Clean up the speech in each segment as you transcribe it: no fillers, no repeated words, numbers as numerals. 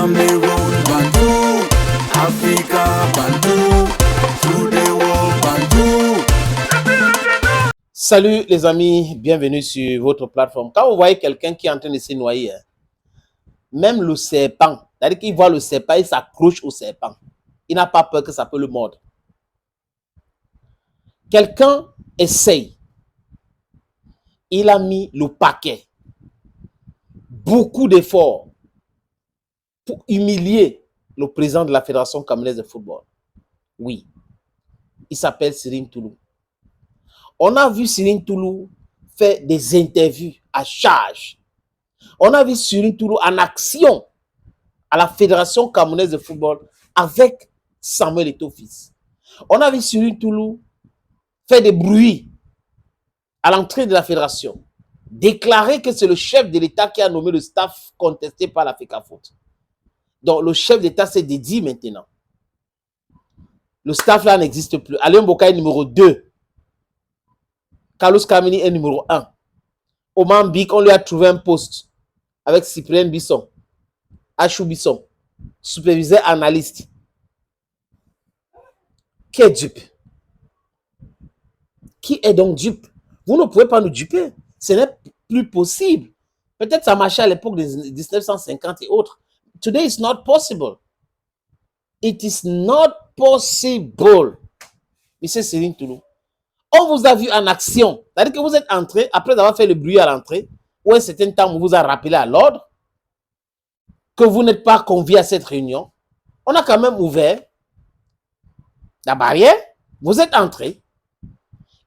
Cameroon, Bantou, Africa, Bantou, through the world, Bantou. Salut les amis, bienvenue sur votre plateforme. Quand vous voyez quelqu'un qui est en train de se noyer, même le serpent, c'est-à-dire qu'il voit le serpent, il s'accroche au serpent. Il n'a pas peur que ça peut le mordre. Quelqu'un essaye. Il a mis le paquet. Beaucoup d'efforts pour humilier le président de la Fédération camerounaise de football. Oui, il s'appelle Serine Toulou. On a vu Serine Toulou faire des interviews à charge. On a vu Serine Toulou en action à la Fédération camerounaise de football avec Samuel Eto'o-Fils. On a vu Serine Toulou faire des bruits à l'entrée de la fédération, déclarer que c'est le chef de l'État qui a nommé le staff contesté par la FECAFOOT. Donc le chef d'État s'est dédié maintenant. Le staff là n'existe plus. Alain Boka est numéro 2. Carlos Kameni est numéro 1. Oman Bik, on lui a trouvé un poste avec Cyprien Bisson, Achou Bisson, superviseur analyste. Qui est dupe? Qui est donc dupe? Vous ne pouvez pas nous duper. Ce n'est plus possible. Peut-être ça marchait à l'époque de 1950 et autres. Today is not possible. It is not possible. Monsieur Serine Toulou. On vous a vu en action. C'est-à-dire que vous êtes entré, après avoir fait le bruit à l'entrée, ou un certain temps, on vous a rappelé à l'ordre que vous n'êtes pas convié à cette réunion. On a quand même ouvert la barrière. Vous êtes entré.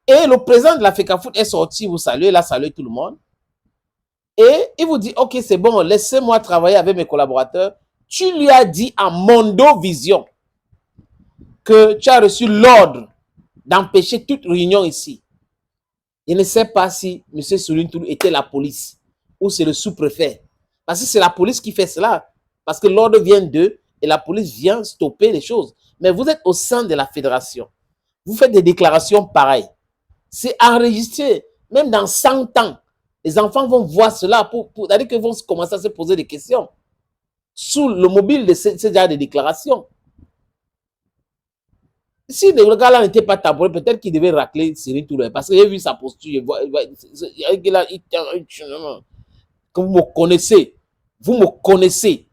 Et le président de la FECAFOOT est sorti, vous saluez, il a salué tout le monde. Et il vous dit, ok, c'est bon, laissez-moi travailler avec mes collaborateurs. Tu lui as dit en Mondo Vision que tu as reçu l'ordre d'empêcher toute réunion ici. Il ne sait pas si M. Serine Toulou était la police ou c'est le sous-préfet. Parce que c'est la police qui fait cela. Parce que l'ordre vient d'eux et la police vient stopper les choses. Mais vous êtes au sein de la fédération. Vous faites des déclarations pareilles. C'est enregistré. Même dans 100 ans, les enfants vont voir cela c'est-à-dire qu'ils vont commencer à se poser des questions. Sous le mobile de ce genre de déclarations. Si le gars-là n'était pas tabouret, peut-être qu'il devait racler Serine Toulou. Parce que j'ai vu sa posture. Vous me connaissez. Vous me connaissez.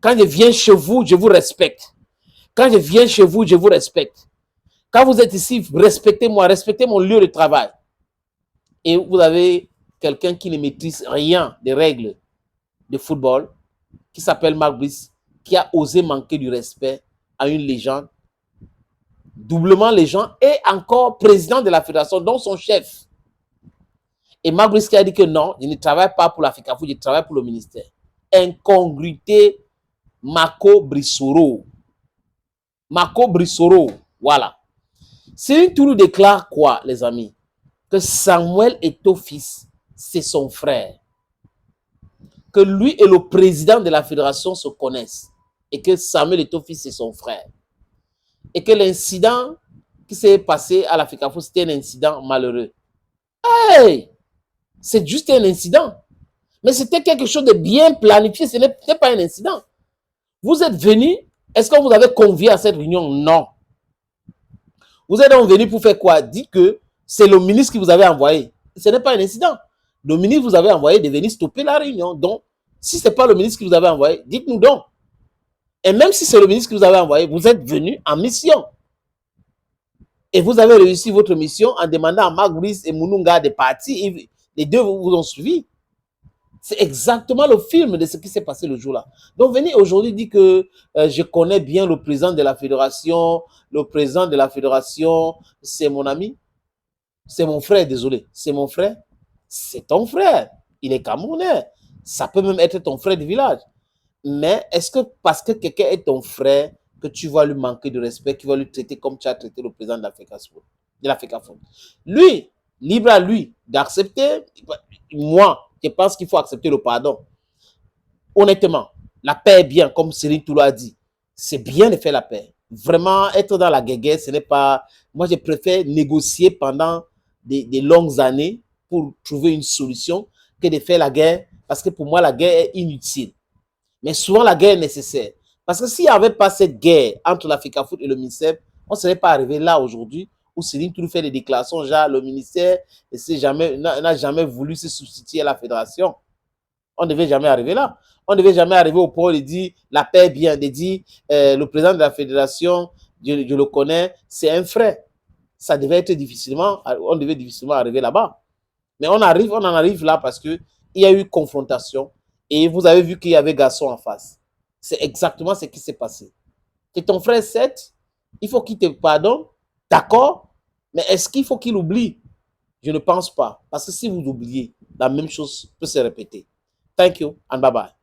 Quand je viens chez vous, je vous respecte. Quand je viens chez vous, je vous respecte. Quand vous êtes ici, respectez-moi, respectez mon lieu de travail. Et vous avez quelqu'un qui ne maîtrise rien des règles de football, qui s'appelle Marc Brice, qui a osé manquer du respect à une légende, doublement légende, et encore président de la fédération, dont son chef. Et Marc Brice qui a dit que non, il ne travaille pas pour la FECAFOOT, il travaille pour le ministère. Incongruité, Marco Brissoro. Marco Brissoro, voilà. Serine Toulou déclare quoi, les amis? Que Samuel Eto'o-Fils, c'est son frère. Que lui et le président de la fédération se connaissent. Et que Samuel Eto'o-Fils, c'est son frère. Et que l'incident qui s'est passé à la FECAFOOT, c'était un incident malheureux. Hey! C'est juste un incident. Mais c'était quelque chose de bien planifié. Ce n'est pas un incident. Vous êtes venu, est-ce que vous avez convié à cette réunion? Non. Vous êtes donc venu pour faire quoi? Dites que c'est le ministre qui vous avait envoyé. Ce n'est pas un incident. Le ministre vous avait envoyé de venir stopper la réunion. Donc, si ce n'est pas le ministre qui vous avait envoyé, dites-nous donc. Et même si c'est le ministre qui vous avait envoyé, vous êtes venu en mission. Et vous avez réussi votre mission en demandant à Marc Brice et Moununga de partir. Les deux vous ont suivi. C'est exactement le film de ce qui s'est passé le jour-là. Donc, venez aujourd'hui dire que je connais bien le président de la fédération. Le président de la fédération, c'est mon ami. C'est mon frère, désolé. C'est mon frère. C'est ton frère. Il est camerounais. Ça peut même être ton frère de village. Mais est-ce que parce que quelqu'un est ton frère, que tu vas lui manquer de respect, que tu vas lui traiter comme tu as traité le président de la FECAFOOT? Lui, libre à lui d'accepter. Moi, je pense qu'il faut accepter le pardon. Honnêtement, la paix est bien, comme Serine Toulou a dit. C'est bien de faire la paix. Vraiment, être dans la guerre, ce n'est pas... Moi, je préfère négocier pendant des longues années pour trouver une solution que de faire la guerre, parce que pour moi, la guerre est inutile. Mais souvent, la guerre est nécessaire. Parce que s'il n'y avait pas cette guerre entre la FECAFOOT et le ministère, on ne serait pas arrivé là aujourd'hui où Céline Tourou fait des déclarations, genre le ministère n'a jamais voulu se substituer à la fédération. On ne devait jamais arriver là. On ne devait jamais arriver au point de dire la paix est bien, de dire le président de la fédération, je le connais, c'est un frère. Ça devait être difficilement, on devait difficilement arriver là-bas. Mais on en arrive là parce qu'il y a eu confrontation et vous avez vu qu'il y avait garçon en face. C'est exactement ce qui s'est passé. Que ton frère cède, il faut qu'il te pardonne, d'accord, mais est-ce qu'il faut qu'il oublie? Je ne pense pas. Parce que si vous oubliez, la même chose peut se répéter. Thank you and bye-bye.